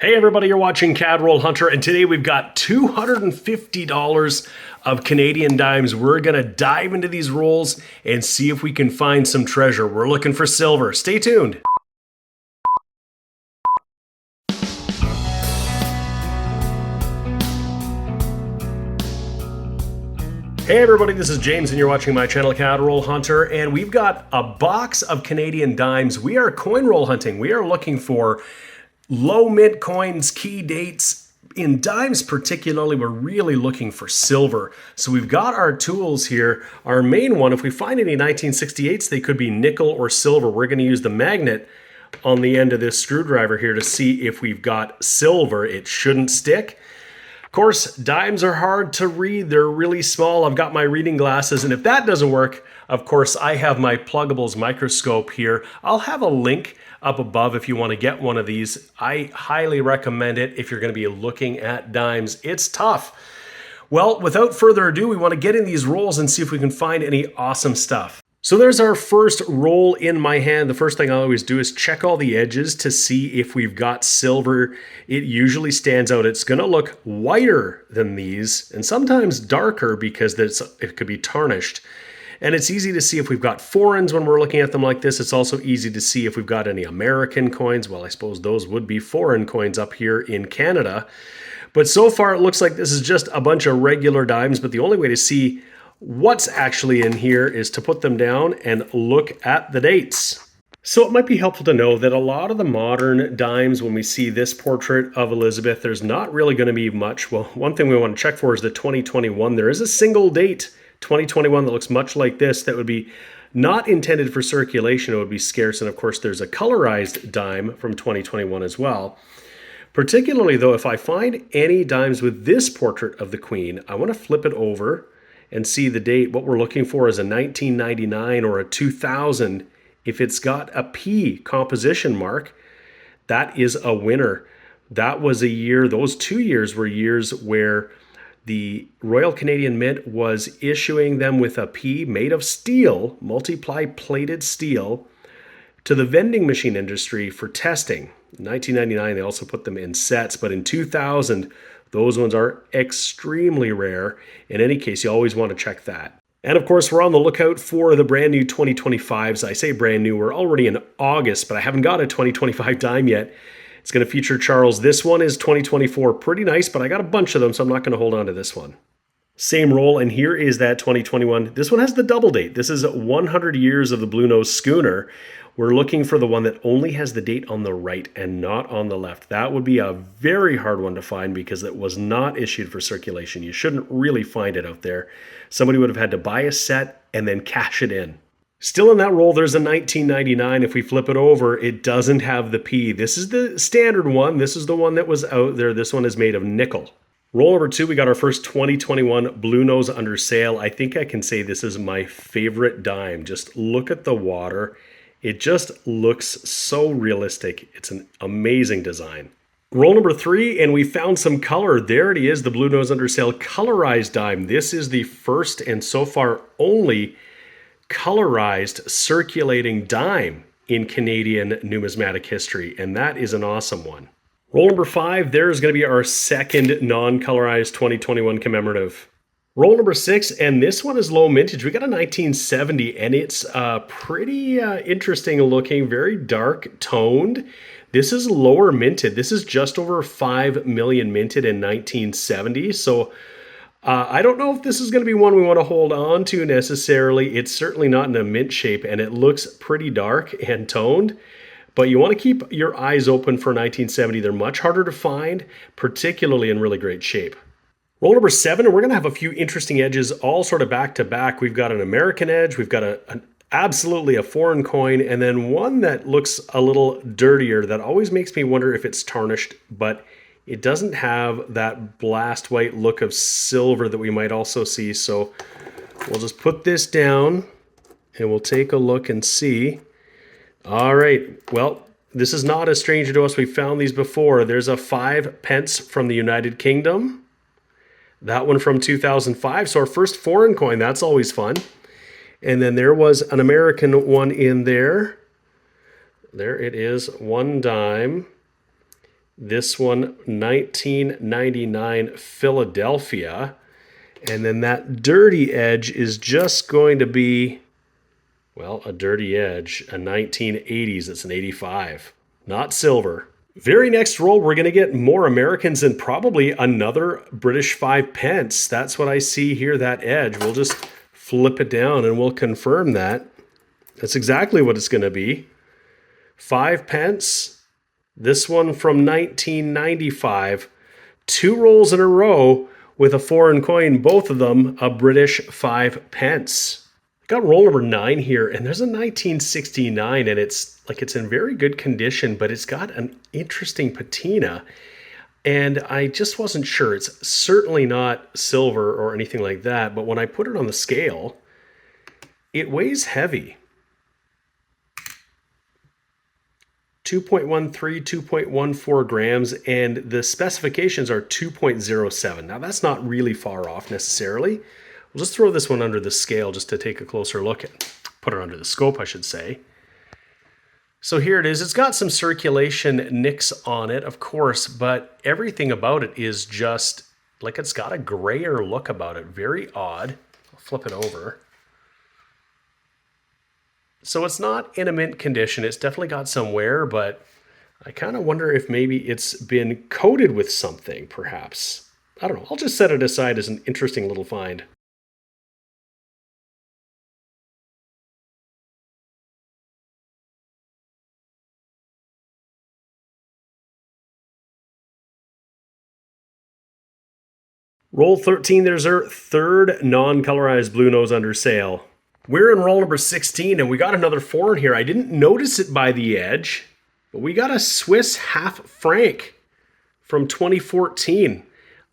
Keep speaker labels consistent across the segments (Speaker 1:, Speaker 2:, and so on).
Speaker 1: Hey everybody, you're watching CAD Roll Hunter, and today we've got $250 of Canadian dimes. We're gonna dive into these rolls and see if we can find some treasure. We're looking for silver. Stay tuned. Hey everybody, this is James and you're watching my channel CAD Roll Hunter, and we've got a box of Canadian dimes. We are coin roll hunting. We are looking for low mint coins, key dates. In dimes particularly, we're really looking for silver. So we've got our tools here. Our main one, if we find any 1968s, they could be nickel or silver. We're going to use the magnet on the end of this screwdriver here to see if we've got silver. It shouldn't stick. Of course, dimes are hard to read. They're really small. I've got my reading glasses, and if that doesn't work, of course, I have my pluggables microscope here. I'll have a link up above if you want to get one of these. I highly recommend it if you're going to be looking at dimes. It's tough. Well, without further ado, we want to get in these rolls and see if we can find any awesome stuff. So there's our first roll in my hand. The first thing I always do is check all the edges to see if we've got silver. It usually stands out. It's going to look whiter than these and sometimes darker because it could be tarnished. And it's easy to see if we've got foreigns when we're looking at them like this. It's also easy to see if we've got any American coins. Well, I suppose those would be foreign coins up here in Canada. But so far it looks like this is just a bunch of regular dimes, but the only way to see what's actually in here is to put them down and look at the dates. So it might be helpful to know that a lot of the modern dimes, when we see this portrait of Elizabeth, there's not really going to be much. Well, one thing we want to check for is the 2021. There is a single date, 2021, that looks much like this, that would be not intended for circulation. It would be scarce. And of course, there's a colorized dime from 2021 as well. Particularly though, if I find any dimes with this portrait of the Queen, I want to flip it over and see the date. What we're looking for is a 1999 or a 2000. If it's got a P composition mark, that is a winner. That was a year, those 2 years were years where the Royal Canadian Mint was issuing them with a P made of steel, multiply plated steel, to the vending machine industry for testing. In 1999, they also put them in sets, but in 2000, those ones are extremely rare. In any case, you always want to check that. And of course, we're on the lookout for the brand new 2025s. I say brand new, we're already in August, but I haven't got a 2025 dime yet. It's going to feature Charles. This one is 2024. Pretty nice, but I got a bunch of them, so I'm not going to hold on to this one. Same roll, and here is that 2021. This one has the double date. This is 100 years of the Blue Nose schooner. We're looking for the one that only has the date on the right and not on the left. That would be a very hard one to find because it was not issued for circulation. You shouldn't really find it out there. Somebody would have had to buy a set and then cash it in. Still in that roll, there's a 1999. If we flip it over, it doesn't have the P. This is the standard one. This is the one that was out there. This one is made of nickel. Roll number 2, we got our first 2021 Blue Nose under sale. I think I can say this is my favorite dime. Just look at the water. It just looks so realistic. It's an amazing design. Roll number 3, and we found some color. There it is, the Blue Nose under sale colorized dime. This is the first and so far only colorized circulating dime in Canadian numismatic history, and that is an awesome one. Roll number 5, there's going to be our second non-colorized 2021 commemorative. Roll number 6, and this one is low mintage. We got a 1970, and it's pretty interesting looking, very dark toned. This is lower minted. This is just over 5 million minted in 1970. So I don't know if this is going to be one we want to hold on to necessarily. It's certainly not in a mint shape, and it looks pretty dark and toned. But you want to keep your eyes open for 1970. They're much harder to find, particularly in really great shape. Roll number 7, and we're going to have a few interesting edges all sort of back to back. We've got an American edge, we've got absolutely a foreign coin, and then one that looks a little dirtier that always makes me wonder if it's tarnished, but it doesn't have that blast white look of silver that we might also see. So we'll just put this down and we'll take a look and see. All right, well, this is not a stranger to us. We found these before. There's a 5 pence from the United Kingdom. That one from 2005. So our first foreign coin, that's always fun. And then there was an American one in there. There it is, 1 dime. This one, 1999 Philadelphia. And then that dirty edge is just going to be, well, a dirty edge, a 1980s. It's an 85, not silver. Very next roll, we're going to get more Americans and probably another British 5 pence. That's what I see here, that edge. We'll just flip it down and we'll confirm that. That's exactly what it's going to be. 5 pence. This one from 1995. 2 rolls in a row with a foreign coin, both of them a British 5 pence. Got roll number 9 here, and there's a 1969, and it's in very good condition, but it's got an interesting patina, and I just wasn't sure. It's certainly not silver or anything like that, but when I put it on the scale, it weighs heavy. 2.13, 2.14 grams, and the specifications are 2.07. Now, that's not really far off necessarily. We'll just throw this one under the scale just to take a closer look at, put it under the scope, I should say. So here it is. It's got some circulation nicks on it, of course, but everything about it is just like it's got a grayer look about it. Very odd. I'll flip it over. So it's not in a mint condition. It's definitely got some wear, but I kind of wonder if maybe it's been coated with something, perhaps. I don't know. I'll just set it aside as an interesting little find. Roll 13, there's our third non-colorized blue nose under sale. We're in roll number 16, and we got another foreign here. I didn't notice it by the edge, but we got a Swiss half franc from 2014.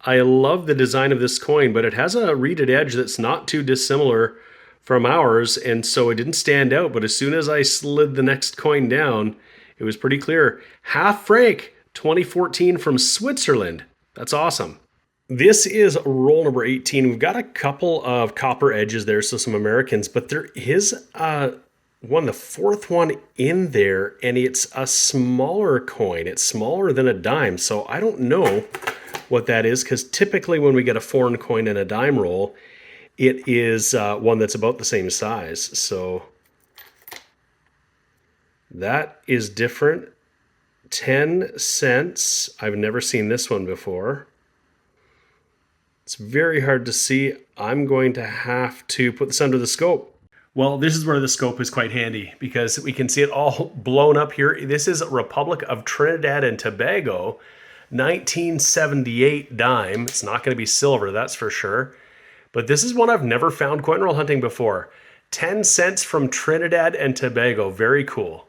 Speaker 1: I love the design of this coin, but it has a reeded edge that's not too dissimilar from ours, and so it didn't stand out. But as soon as I slid the next coin down, it was pretty clear. Half franc, 2014 from Switzerland. That's awesome. This is roll number 18. We've got a couple of copper edges there, so some Americans, but there is the fourth one in there, and it's a smaller coin. It's smaller than a dime, so I don't know what that is, because typically when we get a foreign coin in a dime roll, it is one that's about the same size. So that is different. 10 cents. I've never seen this one before. It's very hard to see. I'm going to have to put this under the scope. Well, this is where the scope is quite handy because we can see it all blown up here. This is Republic of Trinidad and Tobago, 1978 dime. It's not going to be silver, that's for sure. But this is one I've never found coin roll hunting before. 10 cents from Trinidad and Tobago. Very cool.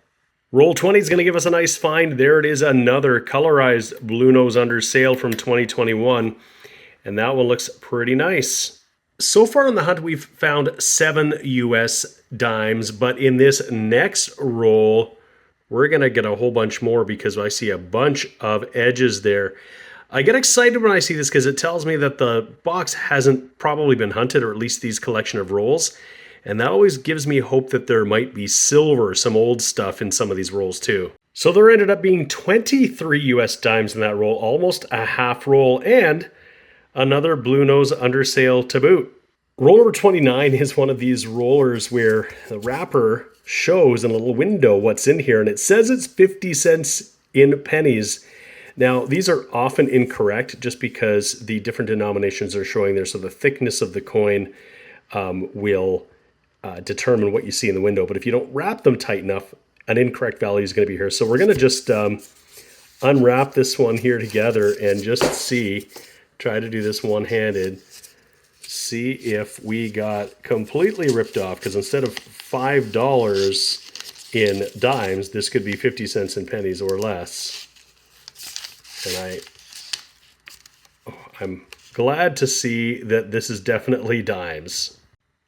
Speaker 1: Roll 20 is going to give us a nice find. There it is, another colorized blue nose under sale from 2021. And that one looks pretty nice. So far on the hunt, we've found 7 US dimes, but in this next roll, we're going to get a whole bunch more because I see a bunch of edges there. I get excited when I see this because it tells me that the box hasn't probably been hunted, or at least these collection of rolls. And that always gives me hope that there might be silver, some old stuff in some of these rolls too. So there ended up being 23 US dimes in that roll, almost a half roll, and another blue nose under sale to boot. Roll number 29 is one of these rollers where the wrapper shows in a little window what's in here, and it says it's 50 cents in pennies. Now, these are often incorrect just because the different denominations are showing there, so the thickness of the coin will determine what you see in the window. But if you don't wrap them tight enough, an incorrect value is going to be here. So we're going to just unwrap this one here together and just see. Try to do this one-handed. See if we got completely ripped off, because instead of $5 in dimes, this could be 50 cents in pennies or less. And I'm glad to see that this is definitely dimes.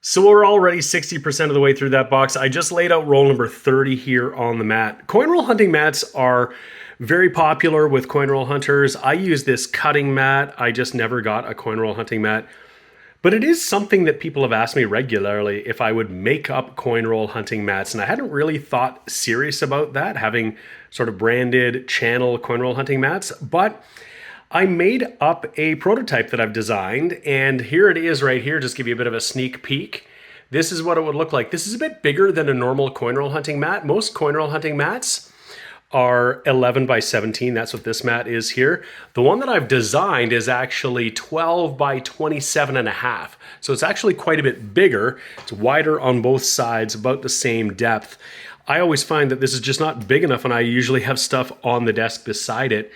Speaker 1: So we're already 60% of the way through that box. I just laid out roll number 30 here on the mat. Coin roll hunting mats are very popular with coin roll hunters. I use this cutting mat. I just never got a coin roll hunting mat. But it is something that people have asked me regularly if I would make up coin roll hunting mats, and I hadn't really thought serious about that, having sort of branded channel coin roll hunting mats, but I made up a prototype that I've designed, and here it is right here, just give you a bit of a sneak peek. This is what it would look like. This is a bit bigger than a normal coin roll hunting mat. Most coin roll hunting mats are 11 by 17. That's what this mat is here. The one that I've designed is actually 12 by 27 and a half. So it's actually quite a bit bigger. It's wider on both sides, about the same depth. I always find that this is just not big enough, and I usually have stuff on the desk beside it.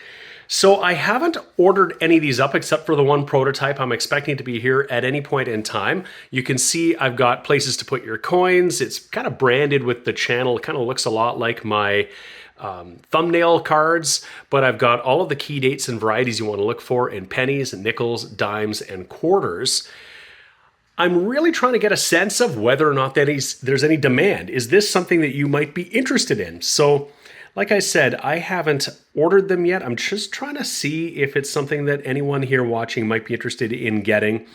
Speaker 1: So I haven't ordered any of these up except for the one prototype. I'm expecting to be here at any point in time. You can see I've got places to put your coins. It's kind of branded with the channel. It kind of looks a lot like my thumbnail cards, but I've got all of the key dates and varieties you want to look for in pennies, nickels, dimes, and quarters. I'm really trying to get a sense of whether or not there's any demand. Is this something that you might be interested in? So, like I said, I haven't ordered them yet. I'm just trying to see if it's something that anyone here watching might be interested in getting.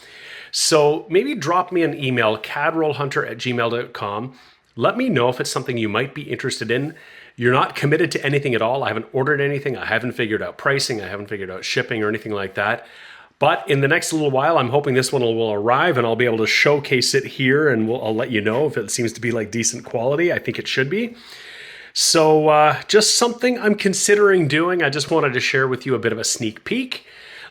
Speaker 1: So maybe drop me an email, cadrollhunter@gmail.com. Let me know if it's something you might be interested in. You're not committed to anything at all. I haven't ordered anything. I haven't figured out pricing. I haven't figured out shipping or anything like that. But in the next little while, I'm hoping this one will arrive and I'll be able to showcase it here, and I'll let you know if it seems to be like decent quality. I think it should be. So just something I'm considering doing. I just wanted to share with you a bit of a sneak peek.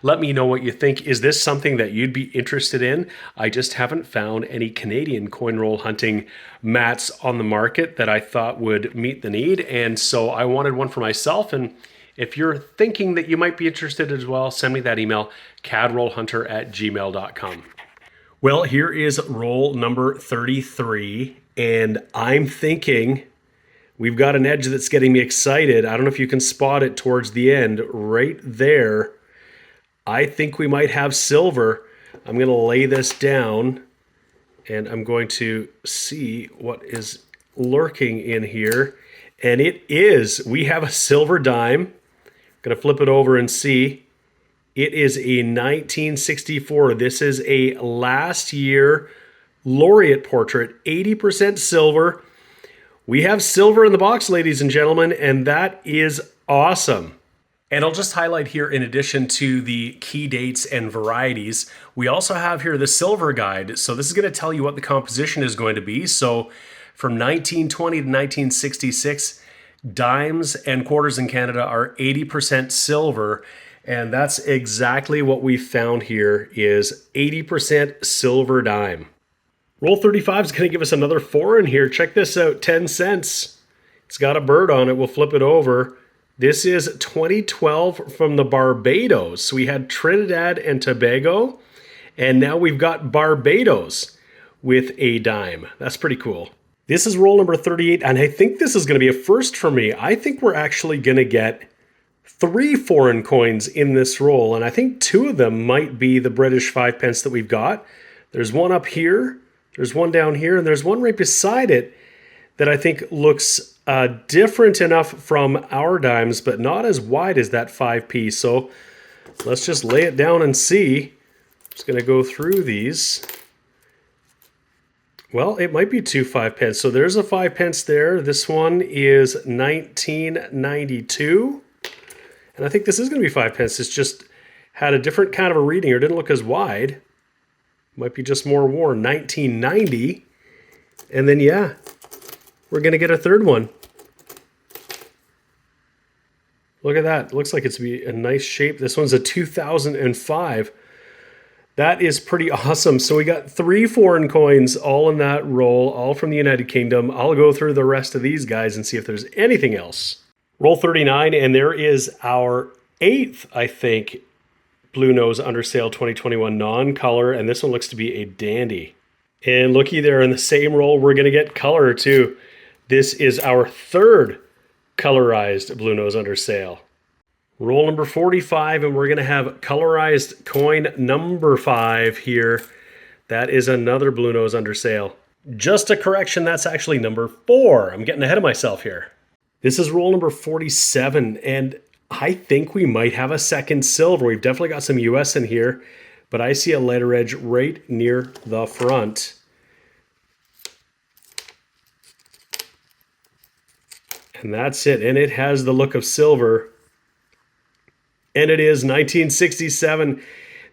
Speaker 1: Let me know what you think. Is this something that you'd be interested in? I just haven't found any Canadian coin roll hunting mats on the market that I thought would meet the need. And so I wanted one for myself. And if you're thinking that you might be interested as well, send me that email, cadrollhunter@gmail.com. Well, here is roll number 33. And I'm thinking we've got an edge that's getting me excited. I don't know if you can spot it towards the end right there. I think we might have silver. I'm going to lay this down and I'm going to see what is lurking in here. And it is, we have a silver dime. I'm going to flip it over and see. It is a 1964. This is a last year laureate portrait, 80% silver. We have silver in the box, ladies and gentlemen, and that is awesome. And I'll just highlight here, in addition to the key dates and varieties, we also have here the silver guide. So this is going to tell you what the composition is going to be. So from 1920 to 1966, dimes and quarters in Canada are 80% silver. And that's exactly what we found here is 80% silver dime. Roll 35 is going to give us another 4 in here. Check this out, 10 cents. It's got a bird on it. We'll flip it over. This is 2012 from the Barbados. So we had Trinidad and Tobago, and now we've got Barbados with a dime. That's pretty cool. This is roll number 38, and I think this is going to be a first for me. I think we're actually going to get 3 foreign coins in this roll, and I think 2 of them might be the British 5 pence that we've got. There's one up here, there's one down here, and there's one right beside it that I think looks different enough from our dimes, but not as wide as that 5p. So let's just lay it down and see. I'm just going to go through these. Well, it might be 2 5 pence. So there's a 5 pence there. This one is 1992. And I think this is going to be 5 pence. It's just had a different kind of a reading, or didn't look as wide. Might be just more worn. 1990. And then, yeah, we're going to get a third one. Look at that. Looks like it's be a nice shape. This one's a 2005. That is pretty awesome. So we got 3 foreign coins all in that roll, all from the United Kingdom. I'll go through the rest of these guys and see if there's anything else. Roll 39, and there is our 8th, I think, Blue Nose Undersale 2021 non-color, and this one looks to be a dandy. And looky there, in the same roll, we're going to get color too. This is our 3rd colorized Blue Nose Undersale. Roll number 45, and we're going to have colorized coin number 5 here. That is another Blue Nose Undersale. Just a correction, that's actually number 4. I'm getting ahead of myself here. This is roll number 47, and I think we might have a second silver. We've definitely got some US in here, but I see a lighter edge right near the front. And that's it. And it has the look of silver. And it is 1967.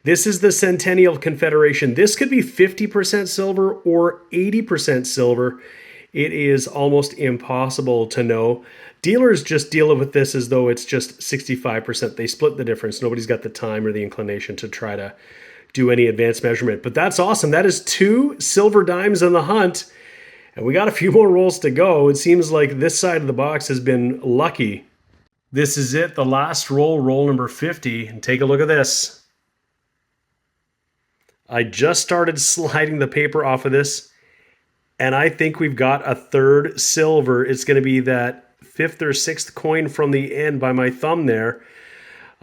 Speaker 1: This is the Centennial Confederation. This could be 50% silver or 80% silver. It is almost impossible to know. Dealers just deal with this as though it's just 65%. They split the difference. Nobody's got the time or the inclination to try to do any advanced measurement. But that's awesome. That is 2 silver dimes in the hunt. And we got a few more rolls to go. It seems like this side of the box has been lucky. This is it, the last roll, roll number 50. And take a look at this. I just started sliding the paper off of this, and I think we've got a 3rd silver. It's going to be that 5th or 6th coin from the end by my thumb there.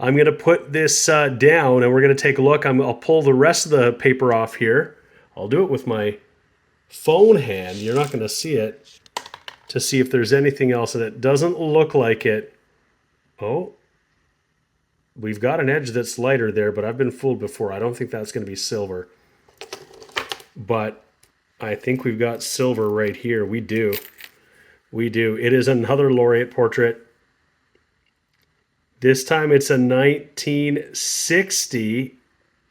Speaker 1: I'm going to put this down, and we're going to take a look. I'll pull the rest of the paper off here. I'll do it with my phone hand. You're not going to see it, to see if there's anything else, and it doesn't look like it. Oh, we've got an edge that's lighter there, but I've been fooled before. I don't think that's going to be silver, but I think we've got silver right here. We do. It is another laureate portrait. This time it's a 1960.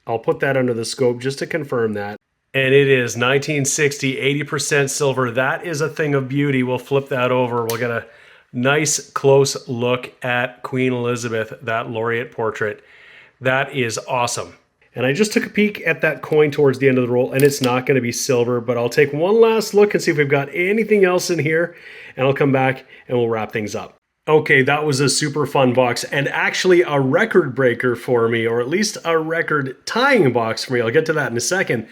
Speaker 1: I'll put that under the scope just to confirm that. And it is 1960, 80% silver. That is a thing of beauty. We'll flip that over. We'll get a nice close look at Queen Elizabeth, that laureate portrait. That is awesome. And I just took a peek at that coin towards the end of the roll, and it's not going to be silver, but I'll take one last look and see if we've got anything else in here, and I'll come back and we'll wrap things up. Okay, that was a super fun box, and actually a record breaker for me, or at least a record tying box for me. I'll get to that in a second.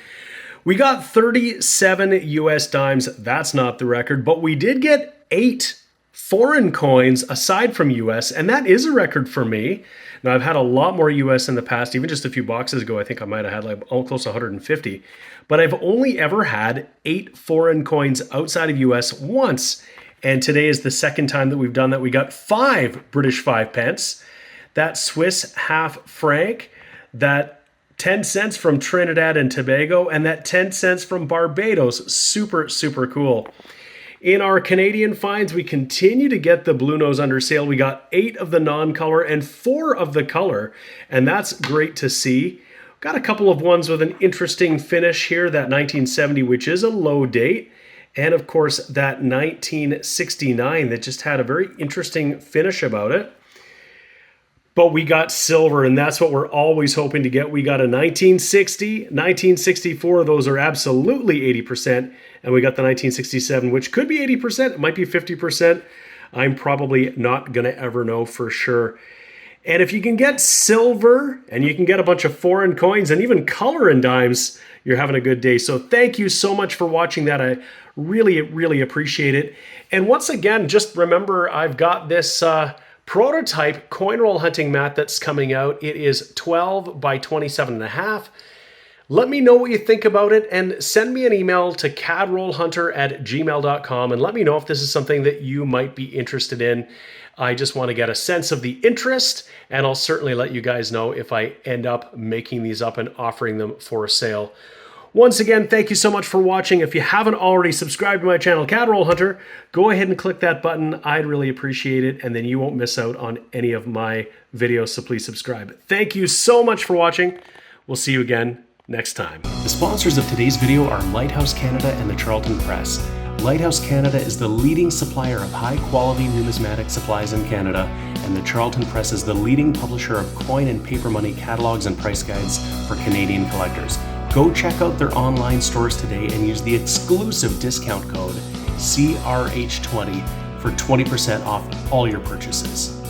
Speaker 1: We got 37 US dimes. That's not the record, but we did get 8 foreign coins aside from US, and that is a record for me. Now, I've had a lot more US in the past. Even just a few boxes ago, I think I might have had like close to 150. But I've only ever had 8 foreign coins outside of US once. And today is the second time that we've done that. We got 5 British 5 pence, that Swiss half franc, that 10 cents from Trinidad and Tobago, and that 10 cents from Barbados. Super, super cool. In our Canadian finds, we continue to get the Blue Nose under sale. We got 8 of the non-color and 4 of the color, and that's great to see. Got a couple of ones with an interesting finish here, that 1970, which is a low date, and of course that 1969 that just had a very interesting finish about it. But we got silver, and that's what we're always hoping to get. We got a 1960, 1964, those are absolutely 80%, and we got the 1967, which could be 80%, it might be 50%. I'm probably not gonna ever know for sure. And if you can get silver, and you can get a bunch of foreign coins, and even color in dimes, you're having a good day. So thank you so much for watching that. I really, really appreciate it. And once again, just remember, I've got this prototype coin roll hunting mat that's coming out. It is 12 by 27.5. Let me know what you think about it, and send me an email to cadrollhunter@gmail.com and let me know if this is something that you might be interested in. I just want to get a sense of the interest, and I'll certainly let you guys know if I end up making these up and offering them for sale. Once again, thank you so much for watching. If you haven't already subscribed to my channel, Cadroll Hunter, go ahead and click that button. I'd really appreciate it, and then you won't miss out on any of my videos, so please subscribe. Thank you so much for watching. We'll see you again next time. The sponsors of today's video are Lighthouse Canada and the Charlton Press. Lighthouse Canada is the leading supplier of high-quality numismatic supplies in Canada, and the Charlton Press is the leading publisher of coin and paper money catalogs and price guides for Canadian collectors. Go check out their online stores today and use the exclusive discount code CRH20 for 20% off all your purchases.